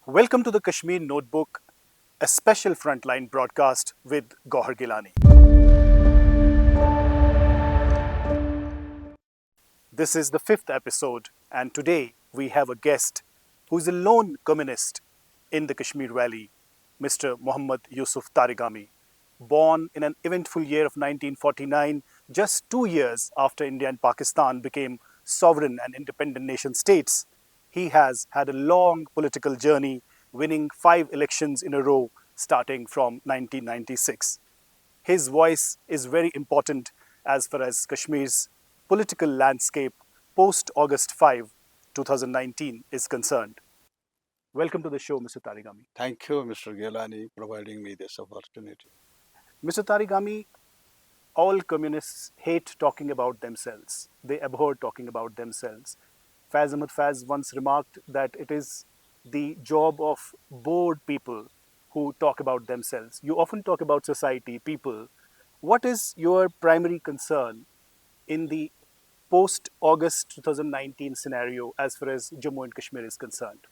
Welcome to the Kashmir Notebook, a special frontline broadcast with Gowhar Geelani. This is the fifth episode, and today we have a guest who is a lone communist in the Kashmir Valley, Mr. Mohammad Yousuf Tarigami. Born in an eventful year of 1949, just 2 years after India and Pakistan became sovereign and independent nation states, he has had a long political journey, winning 5 elections in a row starting from 1996. His voice is very important as far as Kashmir's political landscape post August 5, 2019 is concerned. Welcome to the show, Mr. Tarigami. Thank you, Mr. Geelani, providing me this opportunity. Mr. Tarigami, all communists hate talking about themselves. They abhor talking about themselves. Faz Ahmad Faz once remarked that it is the job of bored people who talk about themselves. You often talk about society, people. What is your primary concern in the post August 2019 scenario as far as Jammu and Kashmir is concerned?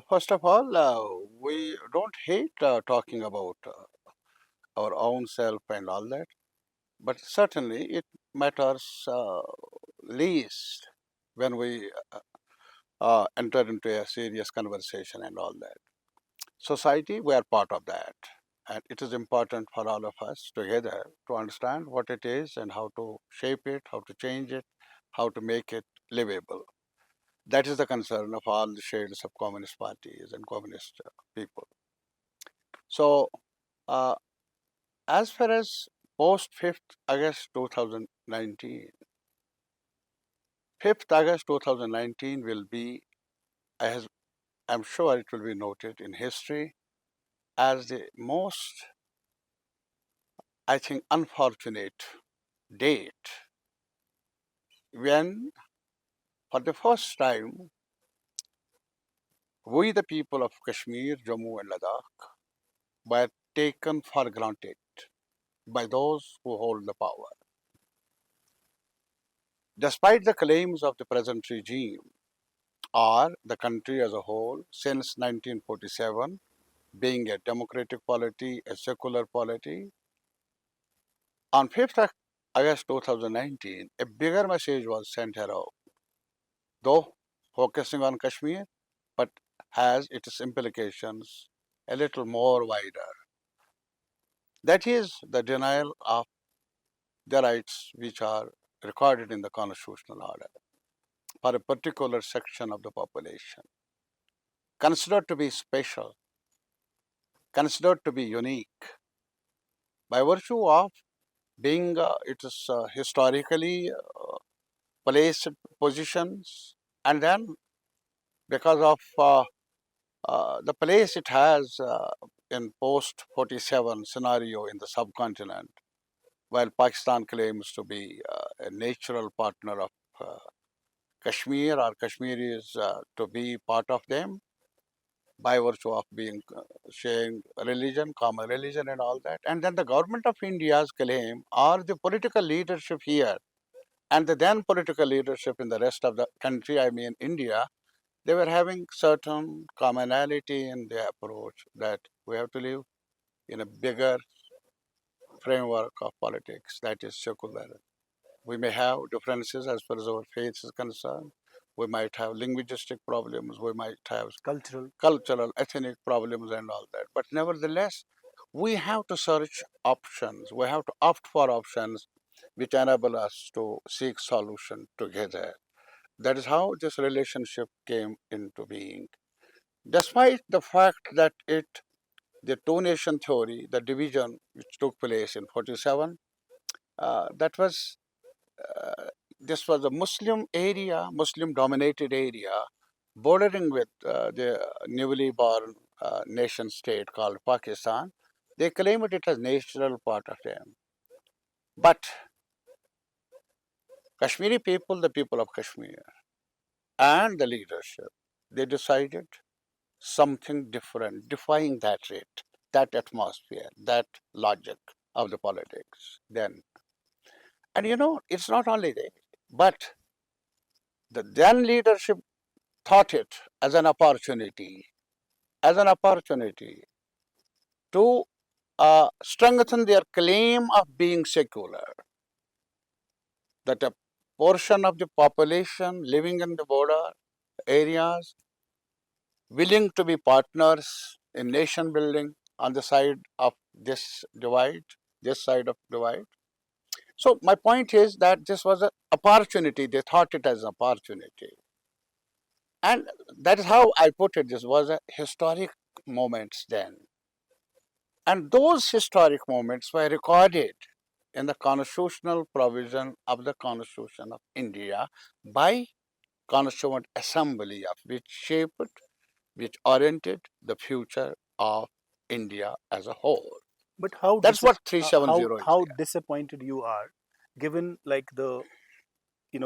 First of all, we don't hate talking about our own self and all that, but certainly it matters least when we enter into a serious conversation and all that. Society, we are part of that, and it is important for all of us together to understand what it is and how to shape it, how to change it, how to make it livable. That is the concern of all the shades of communist parties and communist people. So, uh, as far as post 5th August 2019, 5th August 2019 will be, as I'm sure it will be noted in history, as the most, I think, unfortunate date when, for the first time, we, the people of Kashmir, Jammu, and Ladakh, were taken for granted by those who hold the power. Despite the claims of the present regime or the country as a whole since 1947 being a democratic polity, a secular polity, on 5th August 2019, a bigger message was sent around, though focusing on Kashmir, but has its implications a little more wider. That is the denial of the rights which are recorded in the constitutional order for a particular section of the population, considered to be special, considered to be unique by virtue of being it is historically placed positions, and then because of the place it has in post 47 scenario in the subcontinent, while Pakistan claims to be a natural partner of Kashmir, or Kashmir is to be part of them by virtue of being sharing religion, common religion, and all that. And then the government of India's claim, or the political leadership here, and the then political leadership in the rest of the country, I mean India, they were having certain commonality in their approach that we have to live in a bigger framework of politics that is secular. We may have differences as far as our faith is concerned. We might have linguistic problems. We might have cultural, ethnic problems and all that. But nevertheless, we have to search options. We have to opt for options which enable us to seek solution together. That is how this relationship came into being. Despite the fact that the two-nation theory, the division which took place in 47, that was this was a Muslim area, Muslim-dominated area, bordering with the newly born nation state called Pakistan. They claimed it as natural part of them. But Kashmiri people, the people of Kashmir, and the leadership, they decided something different, defying that rate, that atmosphere, that logic of the politics then. And it's not only that, but the then leadership thought it as an opportunity as an opportunity to strengthen their claim of being secular, that a portion of the population living in the border areas willing to be partners in nation building on the side of this divide, this side of divide. So my point is that this was an opportunity. They thought it as an opportunity, and that is how I put it. This was a historic moments then, and those historic moments were recorded in the constitutional provision of the Constitution of India by Constituent Assembly, of which shaped, which oriented the future of India as a whole. But That's what 370 is how there. disappointed you are, given like the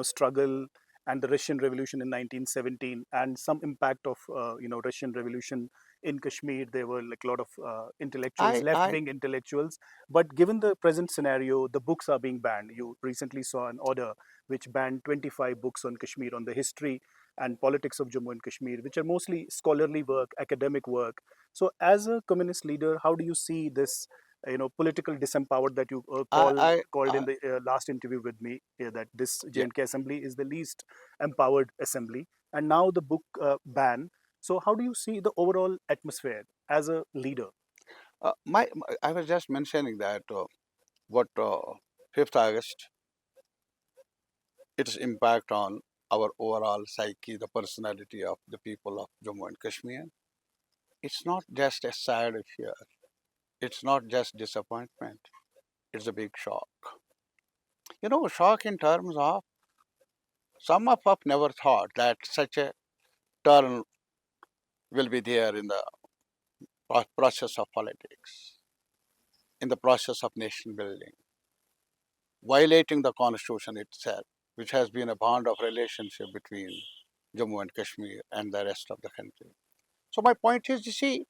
struggle and the Russian Revolution in 1917 and some impact of Russian Revolution in Kashmir. There were like a lot of intellectuals, left I wing intellectuals. But given the present scenario, the books are being banned. You recently saw an order which banned 25 books on Kashmir, on the history and politics of Jammu and Kashmir, which are mostly scholarly work, academic work. So, as a communist leader, how do you see this political disempowered that you called in I the last interview with me, that this yeah. J&K assembly is the least empowered assembly, and now the book ban. So how do you see the overall atmosphere as a leader? I was just mentioning that what 5th August, its impact on our overall psyche, the personality of the people of Jammu and Kashmir. It's not just a sad affair. It's not just disappointment. It's a big shock. Shock in terms of some of us never thought that such a turn will be there in the process of politics, in the process of nation building, violating the constitution itself, which has been a bond of relationship between Jammu and Kashmir and the rest of the country. So my point is, you see,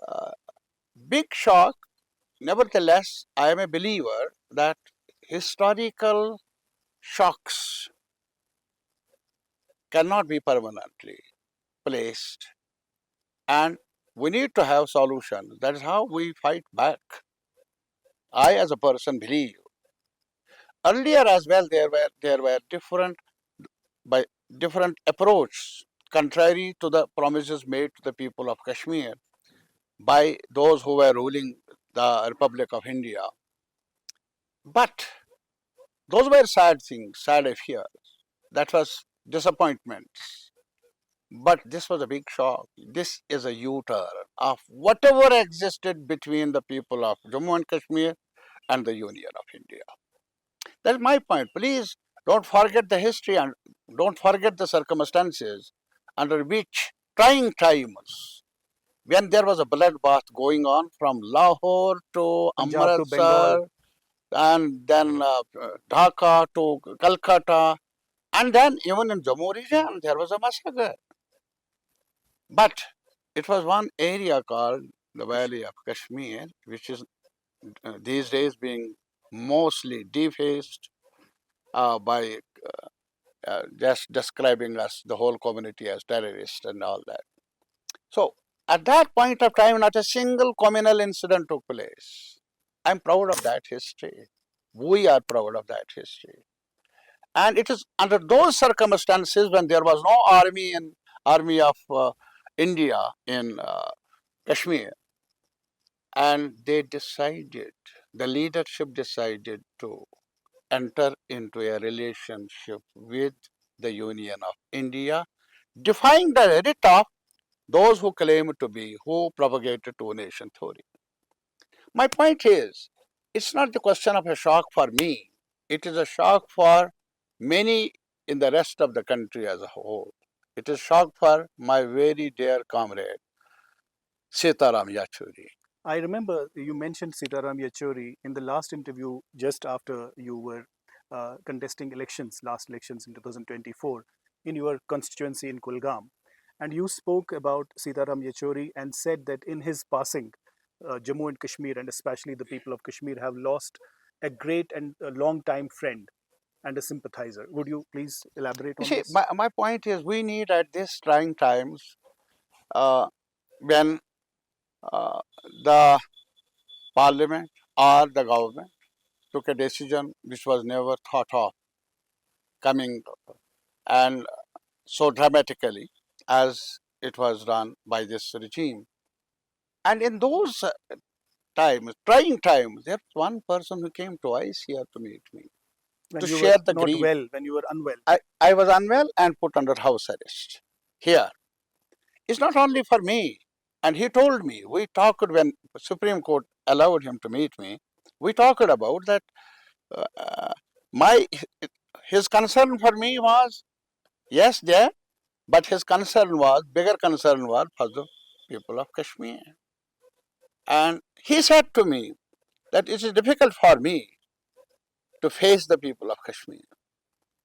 uh, big shock. Nevertheless, I am a believer that historical shocks cannot be permanently placed, and we need to have solutions. That is how we fight back. I, as a person, believe earlier as well there were by different approach contrary to the promises made to the people of Kashmir by those who were ruling the Republic of India. But those were sad things, sad affairs. That was disappointments. But this was a big shock. This is a U-turn of whatever existed between the people of Jammu and Kashmir and the Union of India. That's my point. Please don't forget the history and don't forget the circumstances under which trying times, when there was a bloodbath going on from Lahore to Punjab to Bengal. Amritsar and then Dhaka to Calcutta, and then even in Jammu region there was a massacre. But it was one area called the Valley of Kashmir, which is these days being mostly defaced by just describing us, the whole community, as terrorists and all that. So at that point of time, not a single communal incident took place. I'm proud of that history. We are proud of that history. And it is under those circumstances when there was no army of India in Kashmir, and they decided, the leadership decided to enter into a relationship with the Union of India, defying the edit of those who claim to be, who propagated two nation theory. My point is, it's not the question of a shock for me, it is a shock for many in the rest of the country as a whole. It is shock for my very dear comrade, Sitaram Yachuri. I remember you mentioned Sitaram Yechury in the last interview just after you were contesting elections, last elections in 2024, in your constituency in Kulgam. And you spoke about Sitaram Yechury and said that in his passing, Jammu and Kashmir, and especially the people of Kashmir, have lost a great and a long time friend and a sympathizer. Would you please elaborate You on see, this? my point is we need at this trying times uh, when the parliament or the government took a decision which was never thought of coming and so dramatically as it was done by this regime. And in those times, trying times, there's one person who came twice here to meet me When to you were share the not grief. well, when you were unwell. I was unwell and put under house arrest here. It's not only for me. And he told me, we talked when Supreme Court allowed him to meet me, we talked about that my his concern for me was, yes, there, but his concern was, bigger concern was for the people of Kashmir. And he said to me that it is difficult for me to face the people of Kashmir.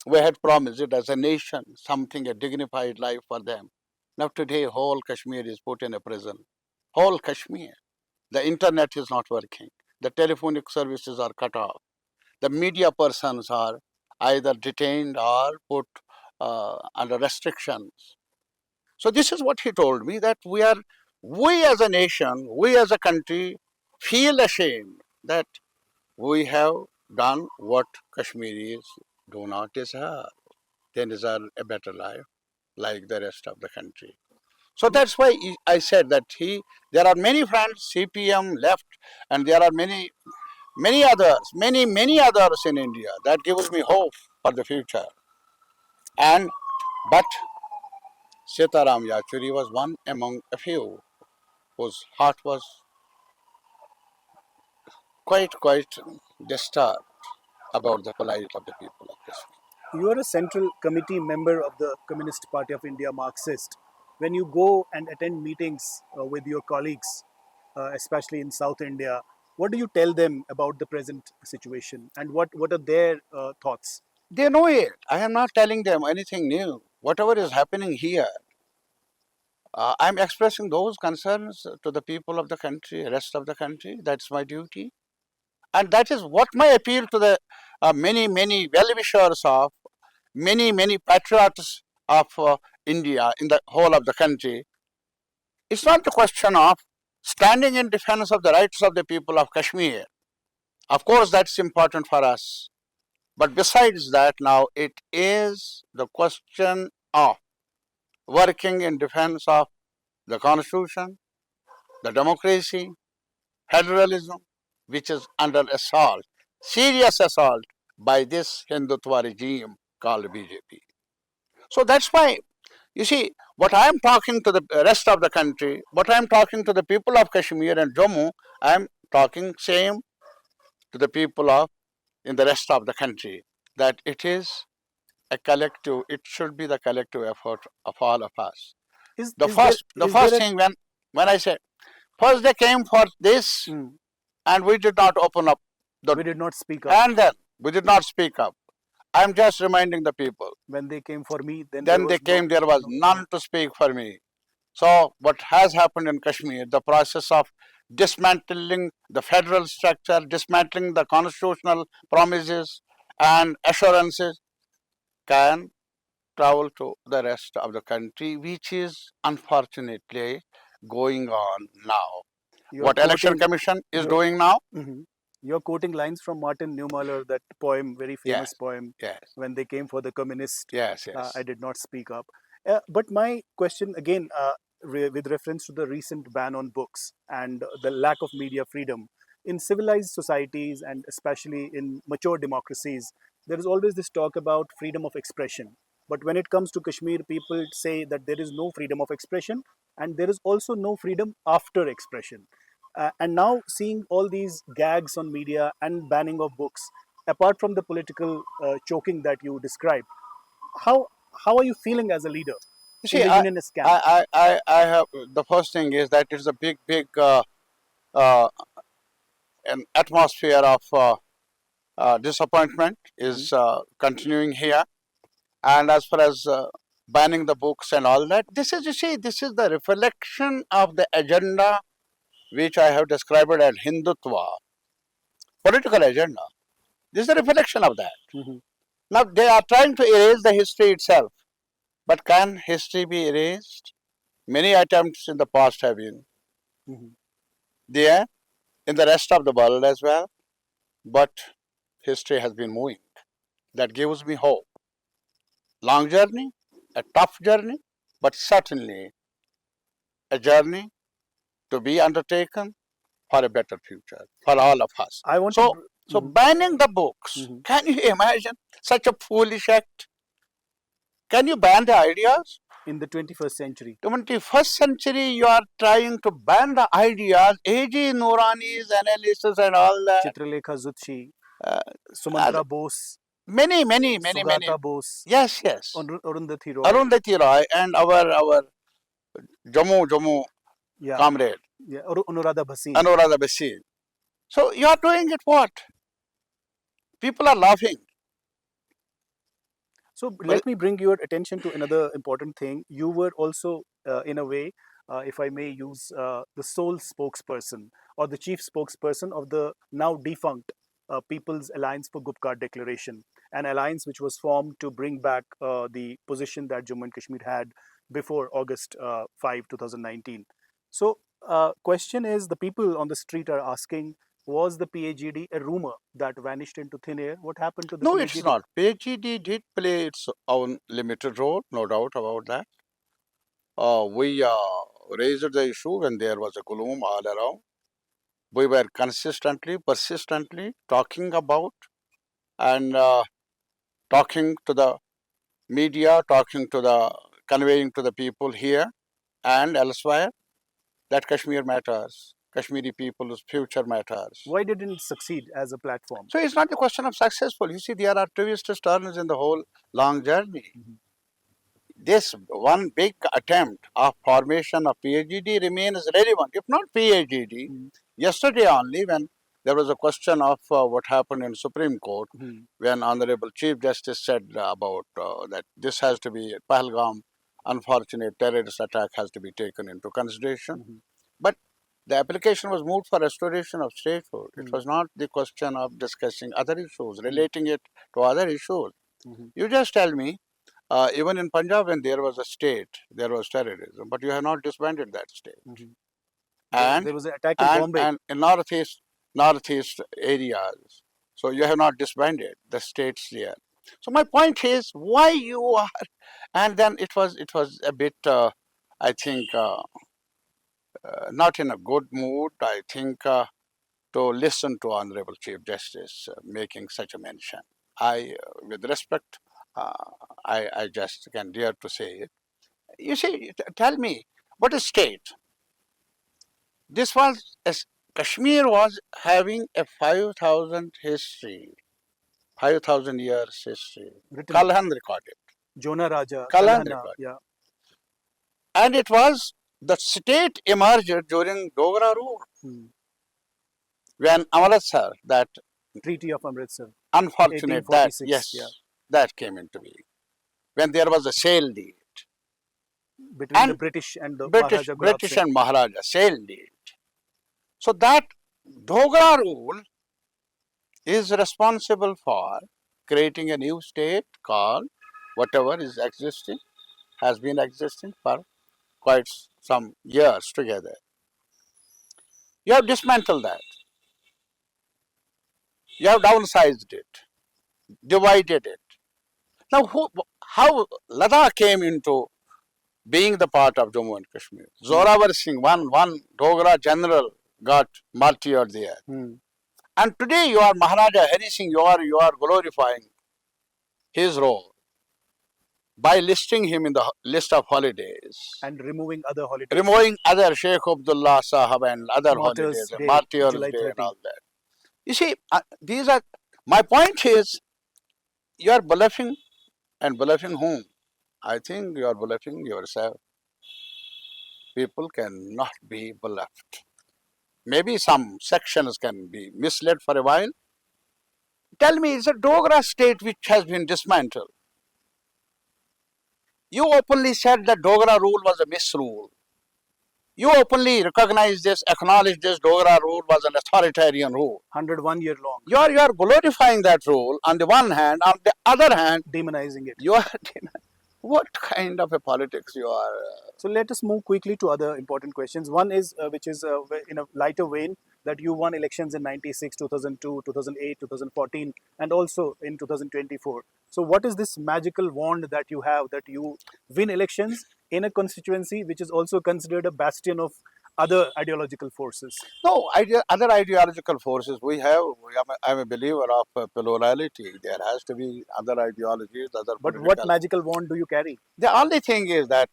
We had promised it as a nation, something, a dignified life for them. Now today, whole Kashmir is put in a prison. Whole Kashmir. The internet is not working. The telephonic services are cut off. The media persons are either detained or put under restrictions. So this is what he told me, that we as a nation, we as a country feel ashamed that we have done what Kashmiris do not deserve. They deserve a better life like the rest of the country. So that's why I said that there are many friends, CPM left, and there are many others, many others in India that gives me hope for the future. And but Sitaram Yachuri was one among a few whose heart was quite disturbed about the plight of the people of Kashmir. You are a central committee member of the Communist Party of India, Marxist. When you go and attend meetings with your colleagues, especially in South India, what do you tell them about the present situation, and what are their thoughts? They know it. I am not telling them anything new. Whatever is happening here, I'm expressing those concerns to the people of the country, rest of the country. That's my duty. And that is what my appeal to the many well-wishers of, many patriots of India in the whole of the country. It's not the question of standing in defense of the rights of the people of Kashmir. Of course, that's important for us. But besides that, now it is the question of working in defense of the constitution, the democracy, federalism, which is under assault, serious assault by this Hindutva regime called BJP. So that's why, you see, what I am talking to the rest of the country, what I am talking to the people of Kashmir and Jammu, I am talking same to the people of in the rest of the country, that it is a collective, it should be the collective effort of all of us. Is The is there first the is there first a thing when I said first they came for this and we did not open up we the did not speak up and then we did not speak up. I'm just reminding the people. when they came for me? Then there Then they was no came, there was no. none to speak for me. So what has happened in Kashmir, the process of dismantling the federal structure, dismantling the constitutional promises and assurances can travel to the rest of the country, which is unfortunately going on now. You're What Election quoting Commission is you're, doing now? mhm. You're quoting lines from Martin Niemöller, that poem, very famous Yes, poem, yes, when they came for the communist, I yes. did not speak up. But my question again, with reference to the recent ban on books and the lack of media freedom in civilized societies and especially in mature democracies, there is always this talk about freedom of expression. But when it comes to Kashmir, people say that there is no freedom of expression and there is also no freedom after expression. And now seeing all these gags on media and banning of books, apart from the political choking that you described, how how are you feeling as a leader You in see, the unionist camp? I have the first thing is that it's a big uh, an atmosphere of disappointment Mhm. is continuing here. And as far as banning the books and all that, this is, you see, this is the reflection of the agenda which I have described as Hindutva, political agenda. This is a reflection of that. Mhm. Now they are trying to erase the history itself, but can history be erased? Many attempts in the past have been Mhm. there in the rest of the world as well, but history has been moving. That gives me hope. Long journey, a tough journey, but certainly a journey to be undertaken for a better future for all of us. I want to. So banning the books, Mhm. can you imagine such a foolish act? Can you ban the ideas? In the 21st century, 21st century, you are trying to ban the ideas, A.G. Noorani's analysis and all that. Chitralekha Zutshi, Uh, Sumantara Bose, many. Sugata Bose, Yes. Arundhati Roy. Arundhati Roy and our Jammu Yeah, comrade, yeah, Anuradha Bhasin. Anuradha Basi. So you are doing it what? People are laughing. So let me bring your attention to another important thing. You were also, in a way, if I may use, the sole spokesperson or the chief spokesperson of the now defunct People's Alliance for Gupkar Declaration, an alliance which was formed to bring back the position that Jammu and Kashmir had before August 5, 2019. So, question is, the people on the street are asking, was the PAGD a rumor that vanished into thin air? What happened to the No, PAGD? it's not. PGD did play its own limited role, no doubt about that. We raised the issue when there was a gloom all around. We were consistently, persistently talking about and talking to the media, conveying to the people here and elsewhere that Kashmir matters. Kashmiri people's future matters. Why didn't it succeed as a platform? So it's not a question of successful. You see, there are twists and turns in the whole long journey. This one big attempt of formation of PAGD remains relevant. If not PAGD, yesterday only when there was a question of what happened in Supreme Court, when Honorable Chief Justice said about that this has to be Pahalgam, unfortunate terrorist attack has to be taken into consideration. But the application was moved for restoration of statehood. It was not the question of discussing other issues, relating it to other issues. You just tell me, even in Punjab, when there was a state, there was terrorism, but you have not disbanded that state. And there was an attack in Bombay. And in northeast areas, so you have not disbanded the states there. So my point is, why you are, and then it was a bit, I think, not in a good mood. I think to listen to Honorable Chief Justice making such a mention. With respect, I just can dare to say it. You see, tell me, what is state? This was, Kashmir was having a 5,000 history, 5,000 years history. Kalhan recorded. Jona Raja, Kalhan Kalhana, recorded. yeah. And it was, the state emerged during Dogra rule. When Amritsar, that Treaty of Amritsar, unfortunate that, 1846, yes, yeah. that came into being. When there was a sale deed. Between And the British and the British, Maharaja Gulab British Singh. and Maharaja sale deed. So that Dogra rule is responsible for creating a new state called whatever is existing, has been existing for quite some years together. You have dismantled that. You have downsized it, divided it. Now, how Ladakh came into being the part of Jammu and Kashmir? Zorawar Singh, one Dogra general, got martyred there. And today you are Maharaja Hari Singh, you are glorifying his role by listing him in the list of holidays. And removing other holidays. Removing other Sheikh Abdullah Sahab and other Martyrs' holidays, Day, Martyrs' July Day 30. and all that. You see, these are, my point is, you are bluffing, and bluffing whom? I think you are bluffing yourself. People cannot be bluffed. Maybe some sections can be misled for a while. Tell me, it's a Dogra state which has been dismantled. You openly said that Dogra rule was a misrule. You openly recognize this, acknowledge this Dogra rule was an authoritarian rule. 101 year long. You are glorifying that rule on the one hand, on the other hand, demonizing it. You are What kind of a politics you are? So let us move quickly to other important questions. One is, which is in a lighter vein, that you won elections in 96, 2002, 2008, 2014, and also in 2024. So what is this magical wand that you have that you win elections in a constituency which is also considered a bastion of other ideological forces? No, other ideological forces we have. I'm a believer of plurality. There has to be other ideologies, other But what political. magical wand do you carry? The only thing is that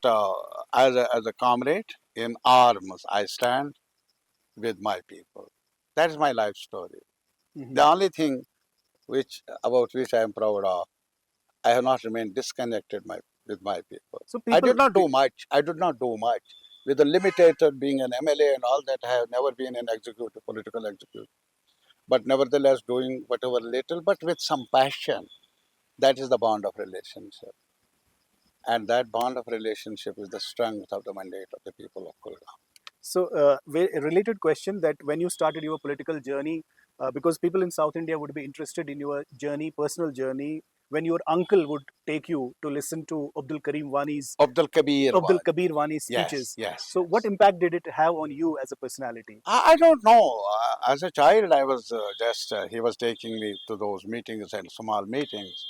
as a comrade in arms, I stand with my people. That is my life story. Mhm. The only thing about which I am proud of, I have not remained disconnected with my people. So I people, did not do much. I did not do much. With the limited being an MLA and all that, I have never been an executive, political executive. But nevertheless, doing whatever little, but with some passion. That is the bond of relationship. And that bond of relationship is the strength of the mandate of the people of Kulgam. so, a related question, that when you started your political journey, because people in South India would be interested in your journey, personal journey, when your uncle would take you to listen to Abdul Kabir Abdul was. Kabir Wani's Yes, speeches. yes, So, what yes. impact did it have on you as a personality? I don't know. As a child, I was he was taking me to those meetings and small meetings.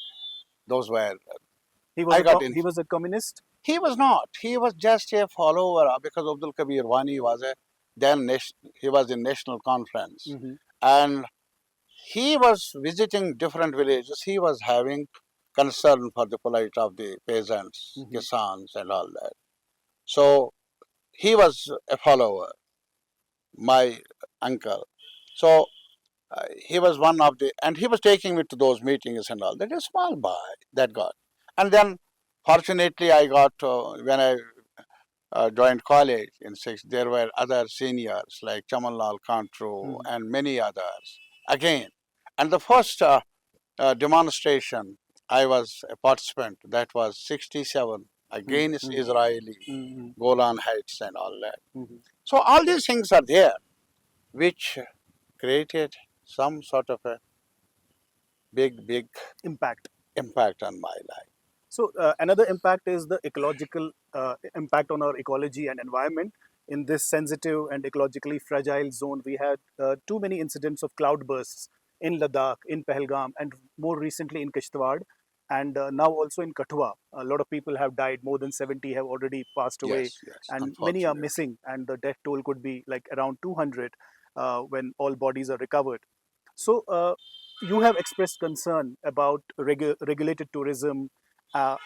Those were, I got in. He was a communist. He was not. He was just a follower because Abdul Kabir Wani was he was in national conference. Mhm. And he was visiting different villages. He was having concern for the plight of the peasants, Mhm. kisans, and all that. So he was a follower, my uncle. So he was one of and he was taking me to those meetings and all that. A small boy that got. And then, fortunately, I got, when I joined college in sixth, there were other seniors like Chamanlal Kantru Mhm. and many others again. And the first demonstration, I was a participant. That was 67 Mhm. against Mhm. Israeli Mhm. Golan Heights and all that. Mhm. So all these things are there, which created some sort of a big Impact. impact on my life. So another impact is the ecological impact on our ecology and environment. In this sensitive and ecologically fragile zone, we had too many incidents of cloudbursts in Ladakh, in Pahalgam, and more recently in Kishtwar, and now also in Kathua. A lot of people have died. More than 70 have already passed away, Yes, yes, and many are unfortunately. missing. And the death toll could be like around 200 when all bodies are recovered. So you have expressed concern about regulated tourism,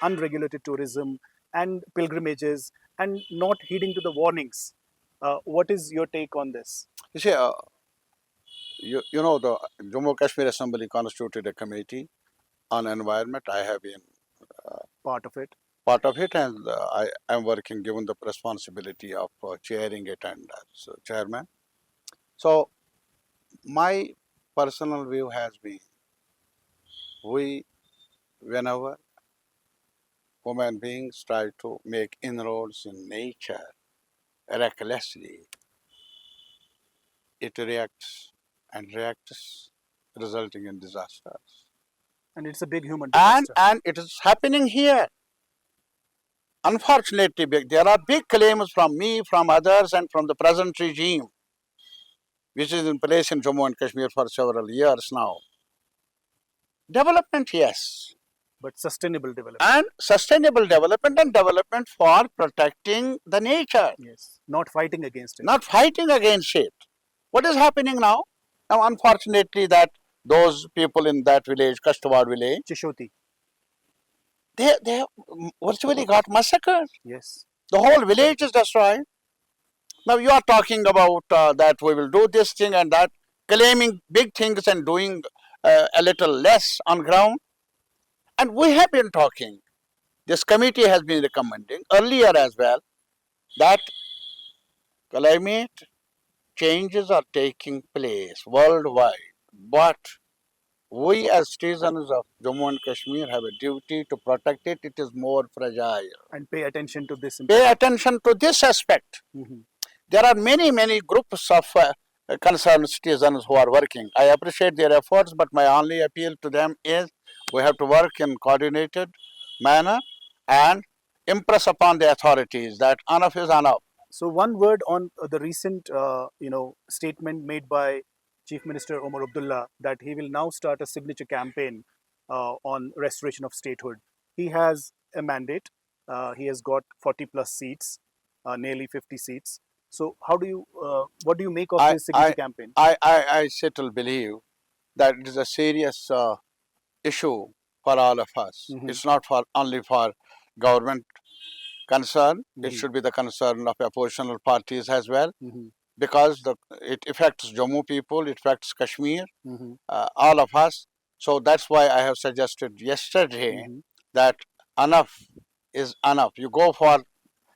unregulated tourism, and pilgrimages, and not heeding to the warnings. What is your take on this? You see, you know, the Jammu and Kashmir Assembly constituted a committee on environment. I have been Part of it. part of it, and I am working, given the responsibility of chairing it and as chairman. So my personal view has been, we, whenever human beings try to make inroads in nature recklessly, it reacts and reacts, resulting in disasters. And it's a big human And disaster. and it is happening here. Unfortunately, there are big claims from me, from others, and from the present regime, which is in place in Jammu and Kashmir for several years now. Development, yes, But sustainable development. and sustainable development and development for protecting the nature, Yes. Not fighting against it. not fighting against it. What is happening now? Now, unfortunately, that those people in that village, Kashtwar village, Chishoti. they virtually got massacred. Yes. The whole village is destroyed. Now you are talking about that we will do this thing and that, claiming big things and doing a little less on ground. And we have been talking. This committee has been recommending earlier as well that climate changes are taking place worldwide. But we as citizens of Jammu and Kashmir have a duty to protect it. It is more fragile. And pay attention to this Pay important. attention to this aspect. Mhm. There are many groups of concerned citizens who are working. I appreciate their efforts, but my only appeal to them is we have to work in coordinated manner and impress upon the authorities that enough is enough. So one word on the recent, statement made by Chief Minister Omar Abdullah that he will now start a signature campaign on restoration of statehood. He has a mandate. He has got 40 plus seats, nearly 50 seats. So what do you make of I, his signature I, campaign? I still believe that it is a serious issue for all of us. Mm-hmm. It's not for only for government concern. It Mm-hmm. should be the concern of oppositional parties as well, Mm-hmm. because it affects Jammu people, it affects Kashmir, Mm-hmm. all of us. So that's why I have suggested yesterday Mm-hmm. that enough is enough. You go for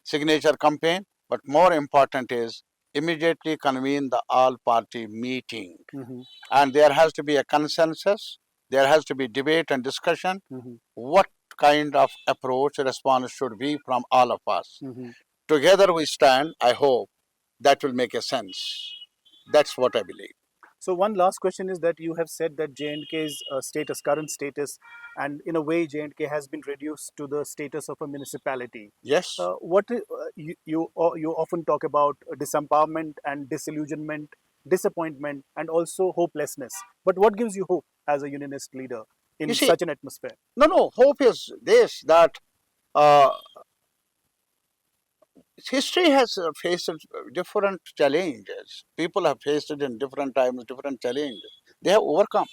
signature campaign, but more important is immediately convene the all party meeting, Mm-hmm. and there has to be a consensus, there has to be debate and discussion. Mm-hmm. What kind of approach response should be from all of us? Mm-hmm. Together we stand. I hope that will make a sense. That's what I believe. So one last question is that you have said that JNK's current status, and in a way JNK has been reduced to the status of a municipality. Yes. You often talk about disempowerment and disillusionment, disappointment, and also hopelessness. But what gives you hope as a unionist leader You in see, such an atmosphere? no. Hope is this, that uh, history has faced different challenges. People have faced it in different times, different challenges. They have overcome.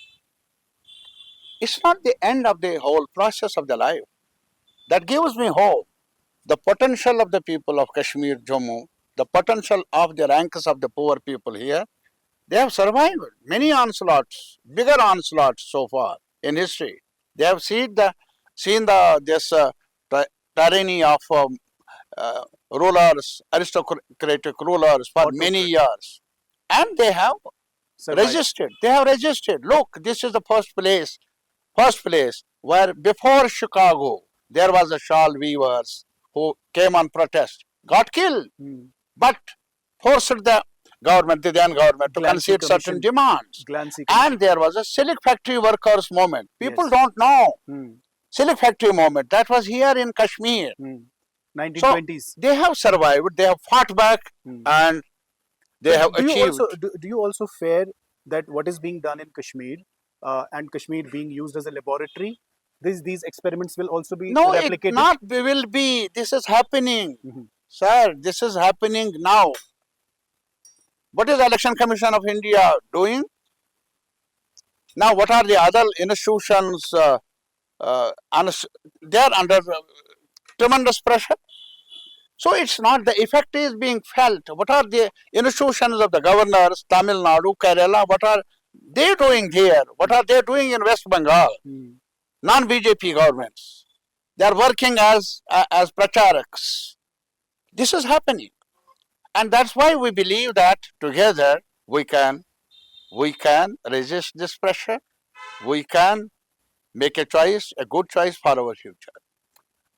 It's not the end of the whole process of the life. That gives me hope. The potential of the people of Kashmir, Jammu, the potential of the ranks of the poor people here, they have survived many onslaughts, bigger onslaughts so far in history. They have seen this tyranny of rulers, aristocratic rulers for many Autocrat years, and they have survived. resisted. They have resisted. Look, this is the first place where before Chicago there was a shawl weavers who came on protest, got killed, Hmm. but forced the then government, to Glancy concede certain Commission. demands. Glancy And Commission. there was a silk factory workers movement. People Yes. don't know. Hmm. Silk factory movement, that was here in Kashmir. Hmm. So 1920s. they have survived, they have fought back, Hmm. and they So have do you achieved. also do you also fear that what is being done in Kashmir and Kashmir being used as a laboratory, these experiments will also be No, it replicated? not will be. This is happening, Mhm. sir. This is happening now. What is the Election Commission of India doing? Now, what are the other institutions? They are under tremendous pressure. So it's not the effect is being felt. What are the institutions of the governors, Tamil Nadu, Kerala? What are they doing here? What are they doing in West Bengal? Hmm. Non-BJP governments. They are working as pracharaks. This is happening, and that's why we believe that together we can resist this pressure. We can make a choice, a good choice for our future.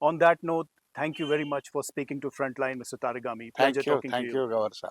On that note, thank you very much for speaking to Frontline, Mr. Tarigami. Pleasure talking to Thank you. you, Gowhar sir.